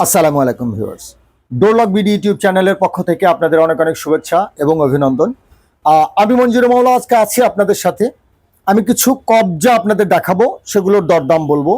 আসসালামু আলাইকুম viewers, door lock BD YouTube চ্যানেলের পক্ষ থেকে আপনাদের অনেক অনেক শুভেচ্ছা এবং অভিনন্দন। আমি মঞ্জুর মাওলা আজকে আছি আপনাদের সাথে। আমি কিছু কবজা আপনাদের দেখাবো, সেগুলোর দরদাম বলবো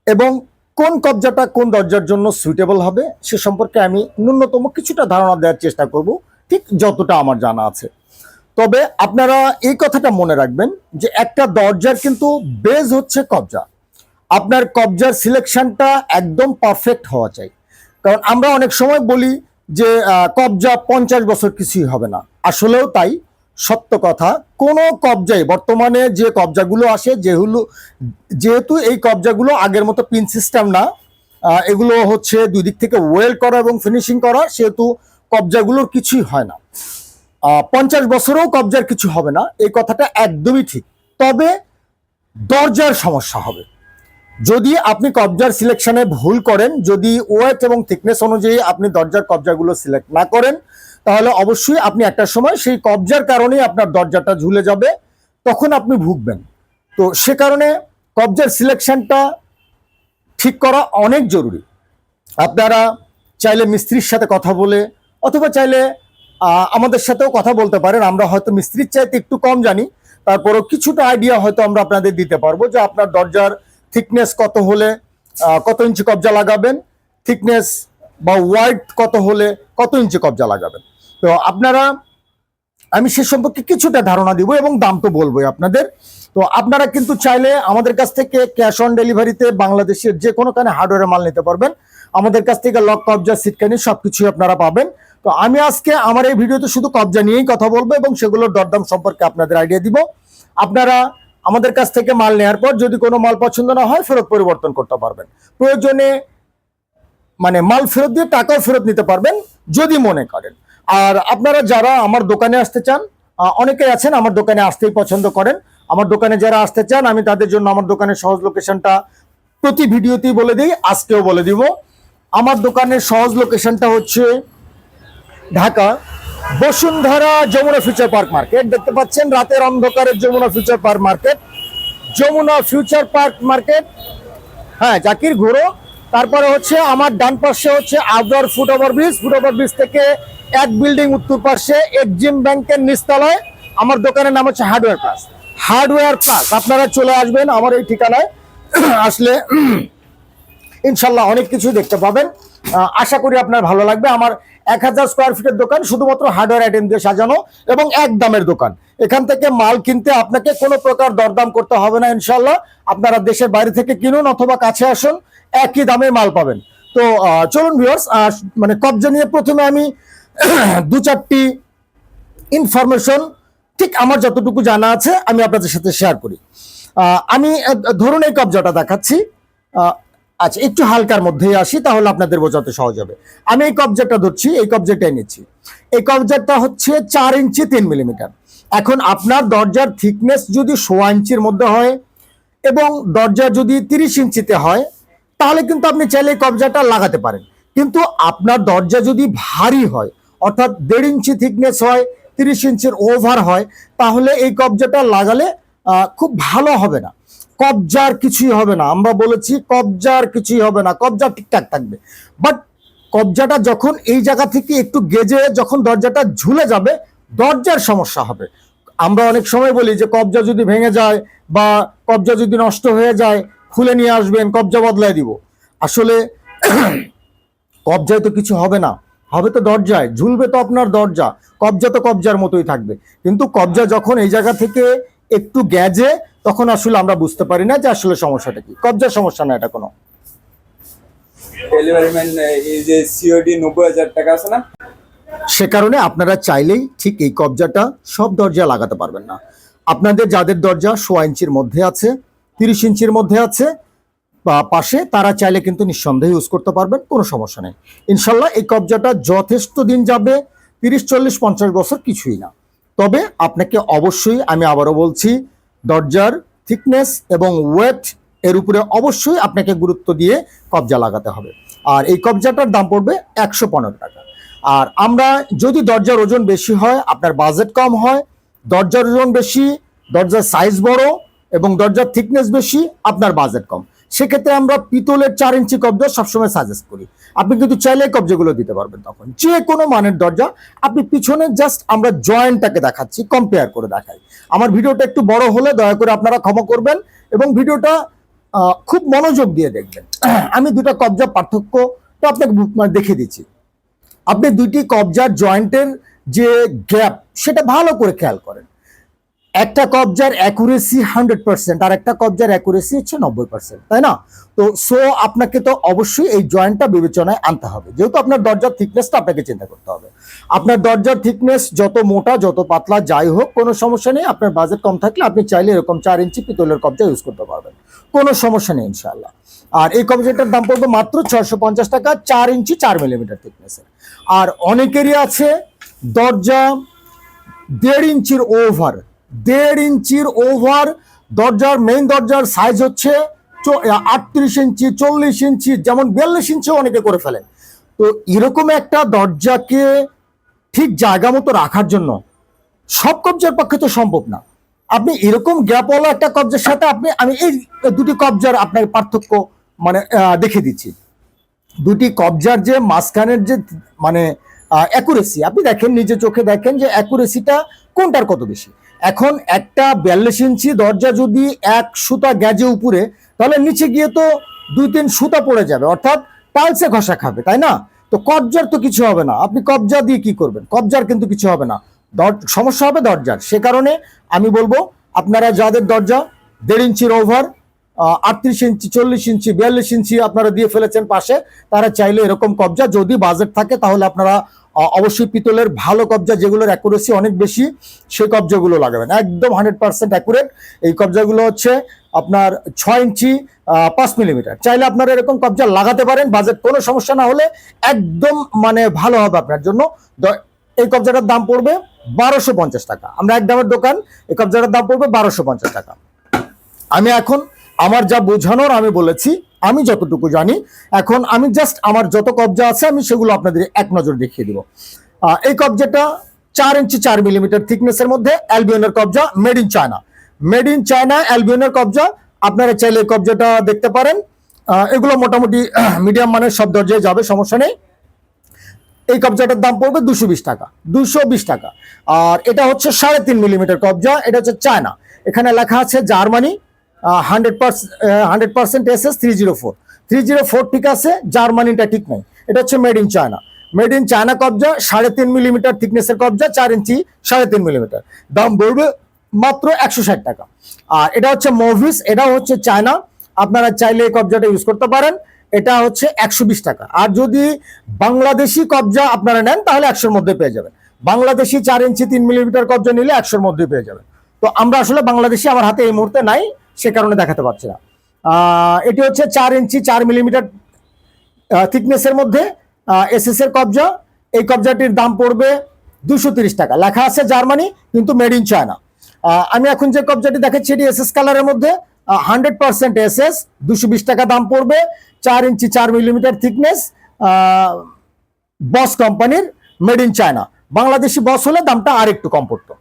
এবং কোন কবজাটা কোন দরজার জন্য সুইটেবল হবে সে সম্পর্কে আমি ন্যূনতম কিছুটা ধারণা দেওয়ার চেষ্টা করব, ঠিক যতটা আমার জানা আছে। তবে আপনারা এই কথাটা মনে রাখবেন যে একটা দরজার কিন্তু বেজ হচ্ছে কবজা। আপনার কবজার সিলেকশনটা একদম পারফেক্ট হওয়া চাই। কারণ আমরা অনেক সময় বলি যে কবজা 50 বছর কিছুই হবে না, আসলেও তাই সত্য কথা। কোনো কবজাই বর্তমানে যে কবজাগুলো আসে যেহেতু এই কবজাগুলো আগের মতো পিন সিস্টেম না, এগুলো হচ্ছে দুই দিক থেকে ওয়েল্ড করা এবং ফিনিশিং করা, সেহেতু কবজাগুলোর কিছুই হয় না। 50 বছরেও কবজার কিছু হবে না, এই কথাটা একদমই ঠিক। তবে দরজার সমস্যা হবে যদি আপনি কবজার সিলেকশনে ভুল করেন, যদি ওয়েট এবং থিকনেস অনুযায়ী আপনি দরজার কবজাগুলো সিলেক্ট না করেন, তাহলে অবশ্যই আপনি একটা সময় সেই কবজার কারণেই আপনার দরজাটা ঝুলে যাবে, তখন আপনি ভুগবেন। তো সে কারণে কবজার সিলেকশনটা ঠিক করা অনেক জরুরি। আপনারা চাইলে মিস্ত্রির সাথে কথা বলে অথবা চাইলে আমাদের সাথেও কথা বলতে পারেন। আমরা হয়তো মিস্ত্রির চাইতে একটু কম জানি, তারপরও কিছুটা আইডিয়া হয়তো আমরা আপনাদের দিতে পারবো যে আপনার দরজার থিকনেস কত হলে কত ইঞ্চি কবজা লাগাবেন, থিকনেস বা ওয়াইড কত হলে কত ইঞ্চি কবজা লাগাবেন। তো আমি সে সম্পর্কে কিছুটা ধারণা দিব এবং দাম তো বলবোই আপনাদের। তো আপনারা কিন্তু চাইলে আমাদের কাছ থেকে ক্যাশ অন ডেলিভারিতে বাংলাদেশের যে কোনোখানে হার্ডওয়্যারের মাল নিতে পারবেন। আমাদের কাছ থেকে লক, কবজা, সিটকানি সবকিছুই আপনারা পাবেন। তো আমি আজকে আমার এই ভিডিওতে শুধু কবজা নিয়েই কথা বলবো এবং সেগুলোর দরদাম সম্পর্কে আপনাদের আইডিয়া দিব। আপনারা আমাদের কাছ থেকে মাল নেওয়ার পর যদি কোনো মাল পছন্দ না হয় ফেরত পরিবর্তন করতে পারবেন, প্রয়োজনে মাল ফেরত দিয়ে টাকাও ফেরত নিতে পারবেন যদি মনে করেন। আর আপনারা যারা আমার দোকানে আসতে চান, অনেকেই আছেন আমার দোকানে আসতেই পছন্দ করেন। আমার দোকানে যারা আসতে চান আমি তাদের জন্য আমার দোকানের সহজ লোকেশনটা প্রতি ভিডিওতেই বলে দিই, আজকেও বলে দিব। আমার দোকানের সহজ লোকেশনটা হচ্ছে Dhaka Bashundhara Jamuna future park market. দেখতে পাচ্ছেন রাতের অন্ধকারের Jamuna future park market, Jamuna future park market. হ্যাঁ, জাকির ঘোরো। তারপরে হচ্ছে আমার ডান পাশে হচ্ছে আবরার ফুটওভার ব্রিজ থেকে এক বিল্ডিং উত্তর পাশে এক্সিম ব্যাংকের নিচতলায় আমার দোকানের নাম হচ্ছে হার্ডওয়্যার প্লাস। আপনারা চলে আসবেন আমার এই ঠিকানায়, আসলে ইনশাল্লাহ অনেক কিছু দেখতে পাবেন। আশা করি আপনার ভালো লাগবে। আমার 1000 স্কোয়ার ফিটের দোকান, শুধুমাত্র হার্ডওয়্যার আইটেম দিয়ে সাজানো এবং এক দামের দোকান। এখান থেকে মাল কিনতে আপনাকে কোনো প্রকার দরদাম করতে হবে না ইনশাল্লাহ। আপনারা দেশের বাইরে থেকে কিনুন অথবা কাছে আসুন, একই দামে মাল পাবেন। তো চলুন ভিউয়ার্স, কবজা নিয়ে প্রথমে আমি দু চারটি ইনফরমেশন ঠিক আমার যতটুকু জানা আছে আমি আপনাদের সাথে শেয়ার করি। আমি ধরুন এই কবজাটা দেখাচ্ছি। আচ্ছা, একটু হালকার মধ্যেই আসি, তাহলে আপনাদের বোঝাতে সহজ হবে। আমি এই কবজাটা ধরছি, এই কবজাটাই নিচ্ছি। এই কবজাটা হচ্ছে 4 ইঞ্চি 3 মিলিমিটার। এখন আপনার দরজার থিকনেস যদি 1.5 ইঞ্চির মধ্যে হয় এবং দরজা যদি 30 ইঞ্চিতে হয়, তাহলে কিন্তু আপনি চাইলে এই কবজাটা লাগাতে পারেন। কিন্তু আপনার দরজা যদি ভারী হয়, অর্থাৎ 1.5 ইঞ্চি থিকনেস হয়, 30 ইঞ্চির ওভার হয়, তাহলে এই কবজাটা লাগালে খুব ভালো হবে না। কবজার কিছুই হবে না, আমরা বলেছি কবজার কিছুই হবে না, কবজা ঠিকঠাক থাকবে। বাট কবজাটা যখন এই জায়গা থেকে একটু গেজে যখন দরজাটা ঝুলে যাবে, দরজার সমস্যা হবে। আমরা অনেক সময় বলি যে কবজা যদি ভেঙে যায় বা কবজা যদি নষ্ট হয়ে যায় খুলে নিয়ে আসবেন, কবজা বদলাই দিব। আসলে কবজায় তো কিছু হবে না, হবে তো দরজায়, ঝুলবে তো আপনার দরজা। কবজা তো কবজার মতোই থাকবে, কিন্তু কবজা যখন এই জায়গা থেকে একটু গেজে তখন আসলে আমরা বুঝতে পারি না যে আসলে সমস্যাটা কি। কবজার সমস্যা না এটা কোনো। ডেলিভারি ম্যান এই যে সিওডি 90,000 টাকা আছে না, সে কারণে আপনারা চাইলেই ঠিক এই কবজাটা সব দরজা লাগাতে পারবেন না। আপনাদের যাদের দরজা 1.5 ইঞ্চির মধ্যে আছে, 30 ইঞ্চির মধ্যে আছে বা পাশে, তারা চাইলে কিন্তু নিঃসন্দেহে ইউজ করতে পারবেন, কোনো সমস্যা নেই ইনশাল্লাহ। এই কবজাটা যথেষ্ট দিন যাবে, 30, 40, 50 বছর কিছুই না। তবে আপনাকে অবশ্যই, আমি আবারও বলছি, দরজার থিকনেস এবং ওয়েট এর উপরে অবশ্যই আপনাকে গুরুত্ব দিয়ে কবজা লাগাতে হবে। আর এই কবজাটার দাম পড়বে 115 টাকা। আর আমরা যদি দরজার ওজন বেশি হয়, আপনার বাজেট কম হয়, দরজার ওজন বেশি, দরজার সাইজ বড় এবং দরজার থিকনেস বেশি, আপনার বাজেট কম, সেক্ষেত্রে আমরা পিতলের 4 ইঞ্চি কবজা সবসময় সাজেস্ট করি। আপনি কিন্তু চাইলে এই কবজাগুলো দিতে পারবেন। তখন যে কোনো মানের দরজা আপনি পিছনে জাস্ট আমরা জয়েন্টটাকে দেখাচ্ছি, কম্পেয়ার করে দেখাই। আমার ভিডিওটা একটু বড় হলে দয়া করে আপনারা ক্ষমা করবেন এবং ভিডিওটা খুব মনোযোগ দিয়ে দেখবেন। আমি দুটো কবজা পার্থক্যটা আপনাকে দেখিয়ে দিচ্ছি। আপনি দুইটি কবজার জয়েন্টের যে গ্যাপ সেটা ভালো করে খেয়াল করেন। একটা কবজার অ্যাকুরেসি 100% আর একটা কবজার অ্যাকুরেসি হচ্ছে 90%, তাই না? তো সো আপনাকে তো অবশ্যই এই জয়েন্টটা বিবেচনায় আনতে হবে, যেহেতু আপনার দরজার থিকনেসটা আপনাকে চিন্তা করতে হবে। আপনার দরজার থিকনেস যত মোটা যত পাতলা যাই হোক কোনো সমস্যা নেই। আপনার বাজেট কম থাকলে আপনি চাইলে এরকম 4 ইঞ্চি পিতলের কবজা ইউজ করতে পারবেন, কোনো সমস্যা নেই ইনশাআল্লাহ। আর এই কবজাটার দাম পড়বে মাত্র 650 টাকা, 4 ইঞ্চি 4 মিলিমিটার থিকনেসের। আর অনেকেরই আছে দরজা 1.5 ইঞ্চির ওভার, 1.5 ইঞ্চির ওভার দরজার মেইন দরজার সাইজ হচ্ছে 38 ইঞ্চি 40 ইঞ্চি, যেমন 42 ইঞ্চি অনেকে করে ফেলেন। তো এরকম একটা দরজাকে ঠিক জায়গা মতো রাখার জন্য সব কবজার পক্ষে তো সম্ভব না। আপনি এরকম গ্যাপওয়ালা একটা কবজার সাথে আমি এই দুটি কবজার আপনার পার্থক্য মানে দেখিয়ে দিচ্ছি। দুটি কবজার যে মাঝখানের যে মানে অ্যাকুরেসি আপনি দেখেন, নিজে চোখে দেখেন যে অ্যাকুরেসিটা কোনটার কত বেশি। এখন একটা 42 ইঞ্চি দরজা যদি এক সুতা গ্যাজে উপরে, তাহলে নিচে গিয়ে তো 2-3 সুতা পড়ে যাবে, অর্থাৎ টাইলসে ঘষা খাবে, তাই না? তো কবজার তো কিছু হবে না। আপনি কবজা দিয়ে কি করবেন? কবজার কিন্তু কিছু হবে না, সমস্যা হবে দরজার। সে কারণে আমি বলবো আপনারা যাদের দরজা 1.5 ইঞ্চির ওভার, 38 ইঞ্চি 40 ইঞ্চি 42 ইঞ্চি আপনারা দিয়ে ফেলেছেন পাশে, তারা চাইলে এরকম কবজা, যদি বাজেট থাকে তাহলে আপনারা অবশ্যই পিতলের ভালো কবজা যেগুলোর অ্যাকুরেসি অনেক বেশি সেই কবজাগুলো লাগাবেন, একদম 100% অ্যাকুরেট। এই কবজাগুলো হচ্ছে আপনার 6 ইঞ্চি 5 মিলিমিটার। চাইলে আপনারা এরকম কবজা লাগাতে পারেন, বাজেট কোনো সমস্যা না হলে একদম মানে ভালো হবে আপনার জন্য। এই কবজাটার দাম পড়বে 1250 টাকা। আমরা এক দামের দোকান, এই কবজাটার দাম পড়বে 1250 টাকা। আমি এখন আমার যা বোঝানোর আমি বলেছি, আমি যতটুকু জানি, এখন আমি জাস্ট আমার যত কবজা আছে আমি সেগুলো আপনাদের এক নজর দেখিয়ে দিব। এই কবজাটা 4 ইঞ্চি 4 মিলিমিটার থিকনেসের মধ্যে অ্যালবিয়নের কবজা, made in China. Made in China অ্যালবিয়নের কবজা, আপনারা চাইলে এই কবজাটা দেখতে পারেন। এগুলো মোটামুটি মিডিয়াম মানের সব দরজায় যাবে, সমস্যা নেই। এই কবজাটার দাম পড়বে 220 টাকা, 220 টাকা। আর এটা হচ্ছে 3.5 মিলিমিটার কবজা, এটা হচ্ছে চায়না। এখানে লেখা আছে জার্মানি, 100% SS 304 ঠিক আছে, জার্মানিটা ঠিক নাই, এটা হচ্ছে made in China. Made in China কবজা, 3.5 মিলিমিটার থিকনেসের কবজা, 4 ইঞ্চি 3.5 মিলিমিটার, দাম পড়বে মাত্র 160 টাকা। আর এটা হচ্ছে মোভিস, এটাও হচ্ছে চায়না। আপনারা চাইলে এই কবজাটা ইউজ করতে পারেন, এটা হচ্ছে 120 টাকা। আর যদি বাংলাদেশি কবজা আপনারা নেন তাহলে 100-র মধ্যে পেয়ে যাবেন। বাংলাদেশি 4 ইঞ্চি 3 মিলিমিটার কবজা নিলে 100-র মধ্যে পেয়ে যাবেন। তো আমরা আসলে বাংলাদেশি আমার হাতে এই মুহূর্তে নাই, সে কারণে দেখাতে পারছি না। এটি হচ্ছে 4 ইঞ্চি 4 মিলিমিটার থিকনেসের মধ্যে SS এর কবজা। এই কবজাটির দাম পড়বে 230 টাকা, লেখা আছে জার্মানি কিন্তু মেড ইন চায়না। আমি এখন যে কবজাটি দেখাচ্ছি এটি SS কালারের মধ্যে, 100% SS, 220 টাকা দাম পড়বে। 4 ইঞ্চি 4 মিলিমিটার থিকনেস, বস কোম্পানির, মেড ইন চায়না। বাংলাদেশি বস হলে দামটা আর একটু কম পড়তো।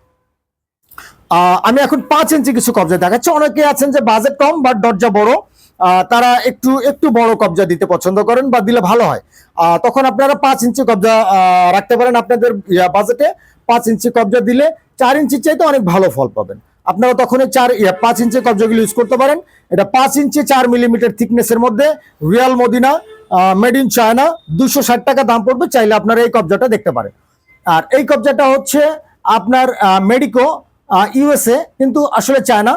আমি এখন 5 ইঞ্চি কিছু কবজা দেখাচ্ছি। অনেকে আছেন যে বাজেট কম বাট দরজা বড়, তারা একটু বড় কবজা দিতে পছন্দ করেন বা দিলে ভালো হয়। তখন আপনারা 5 ইঞ্চি কবজা রাখতে পারেন আপনাদের বাজেটে। 5 ইঞ্চি কবজা দিলে 4 ইঞ্চির চাইতে অনেক ভালো ফল পাবেন। আপনারা তখন 5 ইঞ্চি কবজাগুলো ইউজ করতে পারেন। এটা 5 ইঞ্চি 4 মিলিমিটার থিকনেসের মধ্যে, real Madina, made in China, 260 টাকা দাম পড়বে। চাইলে আপনারা এই কবজাটা দেখতে পারেন। আর এই কবজাটা হচ্ছে আপনার মেডিকো, USA, কিন্তু আসলে চায়না,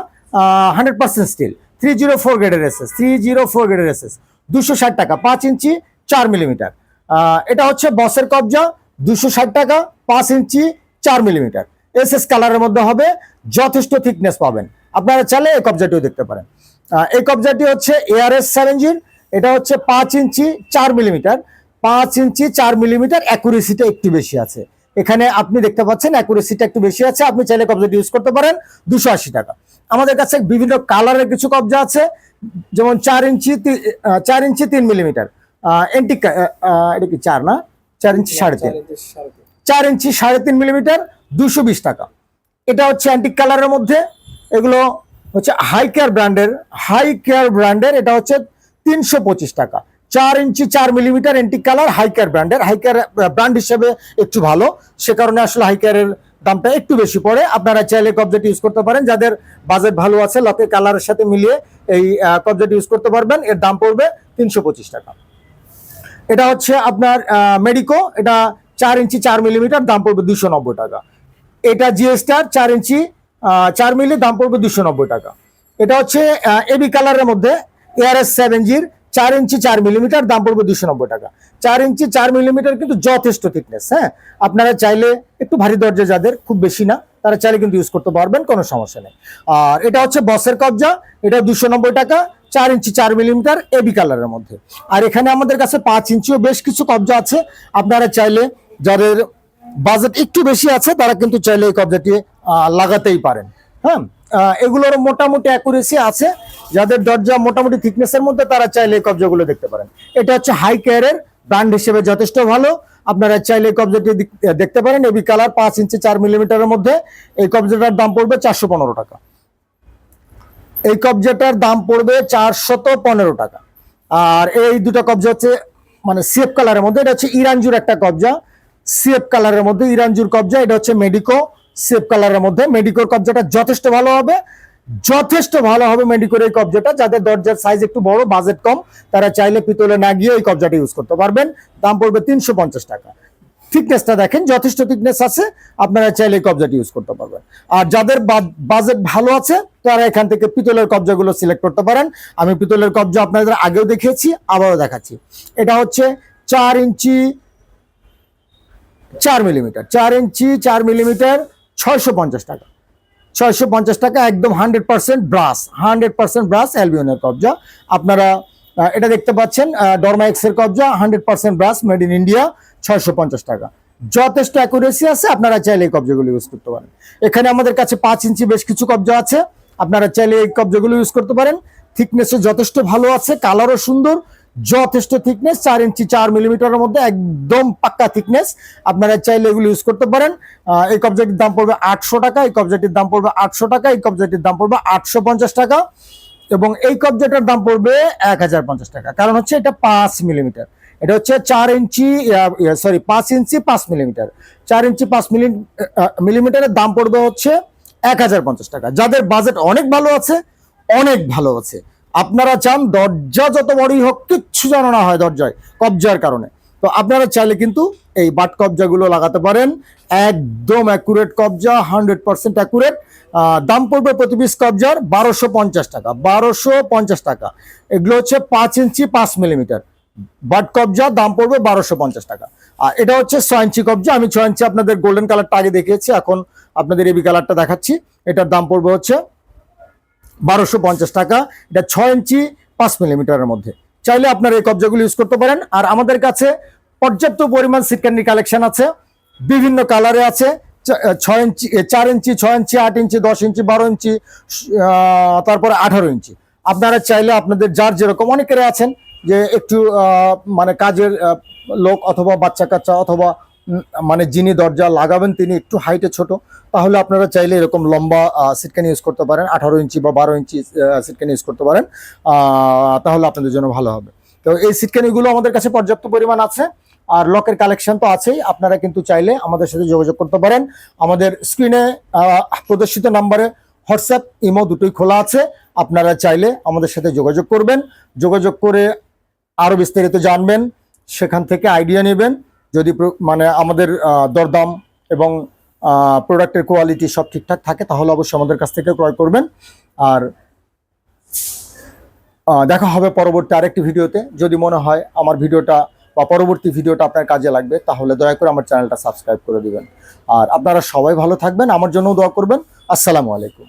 100% স্টিল, 304 গ্রেডের SS, 304 গ্রেডের SS, 260 টাকা, 5 ইঞ্চি 4 মিলিমিটার। এটা হচ্ছে বসের কবজা, 260 টাকা, 5 ইঞ্চি 4 মিলিমিটার, SS কালারের মধ্যে হবে, যথেষ্ট থিকনেস পাবেন। আপনারা চাইলে এই কবজাটিও দেখতে পারেন। এই কবজাটি হচ্ছে ARS চ্যালেঞ্জির, এটা হচ্ছে 5 ইঞ্চি 4 মিলিমিটার, 5 ইঞ্চি 4 মিলিমিটার, অ্যাকুরেসিটা একটু বেশি আছে। এখানে আপনি দেখতে পাচ্ছেন অ্যাকুরেসিটা একটু বেশি আছে। আপনি চাইলে কবজাটি ইউজ করতে পারেন, 280 টাকা। আমাদের কাছে বিভিন্ন কালারের কিছু কবজা আছে, যেমন 4 ইঞ্চি 3 মিলিমিটার এন্টিক, এটা কি 4 না, 4 ইঞ্চি 3.5, 4 ইঞ্চি 3.5 মিলিমিটার, 220 টাকা। এটা হচ্ছে অ্যান্টিক কালারের মধ্যে, এগুলো হচ্ছে হাই কেয়ার ব্র্যান্ডের এটা হচ্ছে 325 টাকা। 4 inch 4 millimetre antique colour high care ব্র্যান্ডের, হাই কেয়ার ব্র্যান্ড হিসেবে একটু ভালো, সে কারণে আসলে হাই কেয়ারের দামটা একটু বেশি পড়ে। আপনারা চাইলে কবজেট ইউজ করতে পারেন, যাদের বাজেট ভালো আছে লকের কালারের সাথে মিলিয়ে এই কবজেট ইউজ করতে পারবেন। এর দাম পড়বে 325 টাকা। এটা হচ্ছে আপনার মেডিকো, এটা 4 ইঞ্চি 4 মিলিমিটার, দাম পড়বে 290 টাকা। এটা জিএস্টার 4 ইঞ্চি 4 মিলি, দাম পড়বে 290 টাকা। এটা হচ্ছে এবি কালারের মধ্যে ARS 7G'র 4 ইঞ্চি 4 মিলিমিটার, দাম পড়বে 290 টাকা। 4 ইঞ্চি 4 মিলিমিটার কিন্তু যথেষ্ট থিকনেস। হ্যাঁ, আপনারা চাইলে একটু ভারী দরজা যাদের, খুব বেশি না, তারা চাইলে কিন্তু ইউজ করতে পারবেন, কোনো সমস্যা নেই। আর এটা হচ্ছে বসের কবজা, এটা 290 টাকা, 4 ইঞ্চি 4 মিলিমিটার এবি কালারের মধ্যে। আর এখানে আমাদের কাছে 5 ইঞ্চিও বেশ কিছু কবজা আছে। আপনারা চাইলে, যাদের বাজেট একটু বেশি আছে, তারা কিন্তু চাইলে এই কবজাটি লাগাতেই পারেন। হ্যাঁ, এগুলোর মোটামুটি অ্যাকুরেসি আছে, যাদের দরজা মোটামুটি থিকনেসের মধ্যে, তারা চাইলে এই কবজাগুলো দেখতে পারেন। এটা হচ্ছে হাই কেয়ারের ব্র্যান্ড হিসেবে যথেষ্ট ভালো, আপনারা চাইলে এই কবজাটি দেখতে পারেন। এবি কালার 5 ইঞ্চি 4 মিলিমিটারের মধ্যে এই কবজাটার দাম পড়বে 415 টাকা। এই কবজাটার দাম পড়বে 415 টাকা। আর এই দুটো কবজা হচ্ছে মানে সিএফ কালারের মধ্যে, এটা হচ্ছে ইরানজুর একটা কবজা, সিএফ কালারের মধ্যে ইরানজুর কবজা। এটা হচ্ছে মেডিকো সিএফ কালারের মধ্যে। মেডিকোর কবজাটা যথেষ্ট ভালো হবে, মেডিকোর এই কবজাটা। যাদের দরজার সাইজ একটু বড়, বাজেট কম, তারা চাইলে পিতলে না গিয়ে এই কবজাটা ইউজ করতে পারবেন। দাম পড়বে 350 টাকা। থিকনেসটা দেখেন, যথেষ্ট থিকনেস আছে, আপনারা চাইলে এই কবজাটি ইউজ করতে পারবেন। আর যাদের বাজেট ভালো আছে, তারা এখান থেকে পিতলের কবজাগুলো সিলেক্ট করতে পারেন। আমি পিতলের কবজা আপনাদের আগেও দেখিয়েছি, আবারও দেখাচ্ছি। এটা হচ্ছে 4 ইঞ্চি 4 মিলিমিটার, 4 ইঞ্চি 4 মিলিমিটার, 650 টাকা। 650 টাকা, একদম 100% ব্রাশ অ্যালবিয়নের কবজা। আপনারা এটা দেখতে পাচ্ছেন, ডরমা এক্স এর কবজা, 100% ব্রাশ, মেড ইন ইন্ডিয়া, 650 টাকা। যথেষ্ট অ্যাকুরেসি আছে, আপনারা চাইলে এই কবজাগুলো ইউজ করতে পারেন। এখানে আমাদের কাছে 5 ইঞ্চি বেশ কিছু কবজা আছে, আপনারা চাইলে এই কবজাগুলো ইউজ করতে পারেন। থিকনেসও যথেষ্ট ভালো আছে, কালারও সুন্দর, যথেষ্ট থিকনেস, 4 ইঞ্চি 4 মিলিমিটারের মধ্যে একদম পাক্কা থিকনেস, আপনারা চাইলে এগুলো ইউজ করতে পারেন। এই কবজাটির দাম পড়বে 800 টাকা, এই কবজাটির দাম পড়বে 800 টাকা, এই কবজাটির দাম পড়বে 850 টাকা, এবং এই কবজাটার দাম পড়বে 1050 টাকা। কারণ হচ্ছে এটা 5 মিলিমিটার, এটা হচ্ছে 4 ইঞ্চি 5 ইঞ্চি 5 মিলিমিটার, 4 ইঞ্চি 5 মিলিমিটারের দাম পড়বে হচ্ছে 1050 টাকা। যাদের বাজেট অনেক ভালো আছে, আপনারা চান দরজা যত বড়ই হোক কিচ্ছু যেন না হয় দরজায় কবজার কারণে, তো আপনারা চাইলে কিন্তু এই বাট কবজাগুলো লাগাতে পারেন। একদম অ্যাকুরেট কবজা, 100% অ্যাকুরেট। দাম পড়বে প্রতি পিস কবজার 1250 টাকা, 1250 টাকা। এগুলো হচ্ছে 5 ইঞ্চি 5 মিলিমিটার বাট কবজা, দাম পড়বে 1250 টাকা। আর এটা হচ্ছে 6 ইঞ্চি কবজা, আমি 6 ইঞ্চি আপনাদের গোল্ডেন কালারটা আগে দেখিয়েছি, এখন আপনাদের এবি কালারটা দেখাচ্ছি। এটার দাম পড়বে হচ্ছে 1250 টাকা। এটা 6 ইঞ্চি 5 মিলিমিটারের মধ্যে, চাইলে আপনারা এই কবজাগুলো ইউজ করতে পারেন। আর আমাদের কাছে পর্যাপ্ত পরিমাণ সিটকান্ডি কালেকশন আছে, বিভিন্ন কালারে আছে। 6 ইঞ্চি 4 ইঞ্চি 6 ইঞ্চি 8 ইঞ্চি 10 ইঞ্চি 12 ইঞ্চি, তারপরে 18 ইঞ্চি। আপনারা চাইলে আপনাদের যার যেরকম, অনেকের আছেন যে একটু মানে কাজের লোক অথবা বাচ্চা কাচ্চা অথবা মানে যিনি দরজা লাগাবেন তিনি একটু হাইটে ছোট, তাহলে আপনারা চাইলে এরকম লম্বা সিটকানি ইউজ করতে পারেন, 18 ইঞ্চি বা 12 ইঞ্চি সিটকানি ইউজ করতে পারেন, তাহলে আপনাদের জন্য ভালো হবে। তো এই সিটকানিগুলো আমাদের কাছে পর্যাপ্ত পরিমাণ আছে। আর লকের কালেকশন তো আছেই, আপনারা কিন্তু চাইলে আমাদের সাথে যোগাযোগ করতে পারেন। আমাদের স্ক্রিনে প্রদর্শিত নাম্বারে হোয়াটসঅ্যাপ, ইমো দুটোই খোলা আছে, আপনারা চাইলে আমাদের সাথে যোগাযোগ করবেন। যোগাযোগ করে আরও বিস্তারিত জানবেন, সেখান থেকে আইডিয়া নেবেন। যদি মানে আমাদের দরদাম এবং প্রোডাক্টের কোয়ালিটি সব ঠিকঠাক থাকে, তাহলে অবশ্যই আমাদের কাছ থেকে ক্রয় করবেন। আর দেখা হবে পরবর্তী আরেকটি ভিডিওতে। যদি মনে হয় আমার ভিডিওটা বা পরবর্তী ভিডিওটা আপনার কাজে লাগবে, তাহলে দয়া করে আমার চ্যানেলটা সাবস্ক্রাইব করে দিবেন। আর আপনারা সবাই ভালো থাকবেন, আমার জন্যও দোয়া করবেন। আসসালামু আলাইকুম।